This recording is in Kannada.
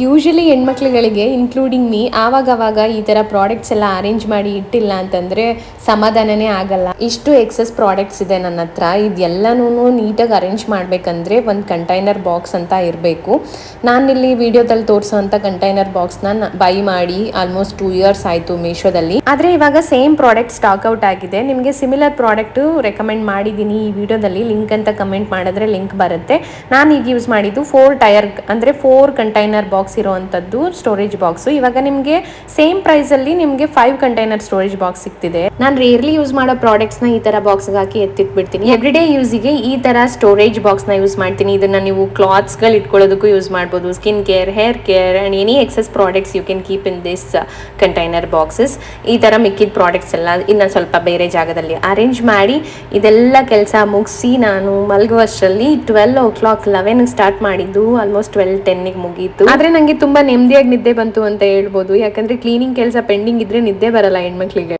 ಯೂಶಲಿ ಹೆಣ್ಮಕ್ಳುಗಳಿಗೆ ಇನ್ಕ್ಲೂಡಿಂಗ್ ಮೀ ಆವಾಗವಾಗ ಈ ಥರ ಪ್ರಾಡಕ್ಟ್ಸ್ ಎಲ್ಲ ಅರೇಂಜ್ ಮಾಡಿ ಇಟ್ಟಿಲ್ಲ ಅಂತಂದರೆ ಸಮಾಧಾನನೇ ಆಗಲ್ಲ. ಇಷ್ಟು ಎಕ್ಸಸ್ ಪ್ರಾಡಕ್ಟ್ಸ್ ಇದೆ ನನ್ನ ಹತ್ರ. ಇದೆಲ್ಲನೂ ನೀಟಾಗಿ ಅರೇಂಜ್ ಮಾಡಬೇಕಂದ್ರೆ ಒಂದು ಕಂಟೈನರ್ ಬಾಕ್ಸ್ ಅಂತ ಇರಬೇಕು. ನಾನಿಲ್ಲಿ ವಿಡಿಯೋದಲ್ಲಿ ತೋರಿಸೋವಂಥ ಕಂಟೈನರ್ ಬಾಕ್ಸ್ನ ಬೈ ಮಾಡಿ ಆಲ್ಮೋಸ್ಟ್ 2 years ಆಯಿತು ಮೀಶೋದಲ್ಲಿ. ಆದರೆ ಇವಾಗ ಸೇಮ್ ಪ್ರಾಡಕ್ಟ್ ಸ್ಟಾಕ್ ಔಟ್ ಆಗಿದೆ. ನಿಮಗೆ ಸಿಮಿಲರ್ ಪ್ರಾಡಕ್ಟು ರೆಕಮೆಂಡ್ ಮಾಡಿದ್ದೀನಿ ಈ ವಿಡಿಯೋದಲ್ಲಿ. ಲಿಂಕ್ ಅಂತ ಕಮೆಂಟ್ ಮಾಡಿದ್ರೆ ಲಿಂಕ್ ಬರುತ್ತೆ. ನಾನು ಈಗ ಯೂಸ್ ಮಾಡಿದ್ದು 4 ಟೈರ್ ಅಂದರೆ 4 ಕಂಟೈನರ್ ಬಾಕ್ಸ್ ಇರುವಂತದ್ದು ಸ್ಟೋರೇಜ್ ಬಾಕ್ಸ್. ಇವಾಗ ನಿಮಗೆ ಸೇಮ್ ಪ್ರೈಸ್ ಅಲ್ಲಿ ನಿಮಗೆ 5 ಕಂಟೈನರ್ ಸ್ಟೋರೇಜ್ ಬಾಕ್ಸ್ ಸಿಗ್ತಿದೆ. ನಾನು ರೇರ್ಲಿ ಯೂಸ್ ಮಾಡೋ ಪ್ರಾಡಕ್ಟ್ಸ್ ನ ಈ ತರ ಬಾಕ್ಸ್ ಹಾಕಿ ಎತ್ತಿಟ್ಬಿಡ್ತೀನಿ. ಎವ್ರಿ ಡೇ ಯೂಸಿಗೆ ಈ ತರ ಸ್ಟೋರೇಜ್ ಬಾಕ್ಸ್ ನ ಯೂಸ್ ಮಾಡ್ತೀನಿ. ಇದನ್ನ ನೀವು ಕ್ಲಾತ್ಸ್ ಗಳು ಇಟ್ಕೊಳ್ಳೋದಕ್ಕೂ ಯೂಸ್ ಮಾಡಬಹುದು. Skin care, hair care and any excess products you can keep in this container boxes. ಈ ತರ ಮಿಕ್ಕಿದ ಪ್ರಾಡಕ್ಟ್ಸ್ ಎಲ್ಲ ಇನ್ನ ಸ್ವಲ್ಪ ಬೇರೆ ಜಾಗದಲ್ಲಿ ಅರೇಂಜ್ ಮಾಡಿ ಇದೆಲ್ಲ ಕೆಲಸ ಮುಗಿಸಿ ನಾನು ಮಲಗುವಷ್ಟರಲ್ಲಿ 12 o'clock 11 ಸ್ಟಾರ್ಟ್ ಮಾಡಿದ್ದು ಆಲ್ಮೋಸ್ಟ್ 12:10 ಮುಗೀತು. ಆದ್ರೆ ನಂಗೆ ತುಂಬಾ ನೆಮ್ಮದಿಯಾಗಿ ನಿದ್ದೆ ಬಂತು ಅಂತ ಹೇಳ್ಬೋದು. ಯಾಕಂದ್ರೆ ಕ್ಲೀನಿಂಗ್ ಕೆಲಸ ಪೆಂಡಿಂಗ್ ಇದ್ರೆ ನಿದ್ದೆ ಬರಲ್ಲ ಹೆಣ್ಮಕ್ಳಿಗೆ.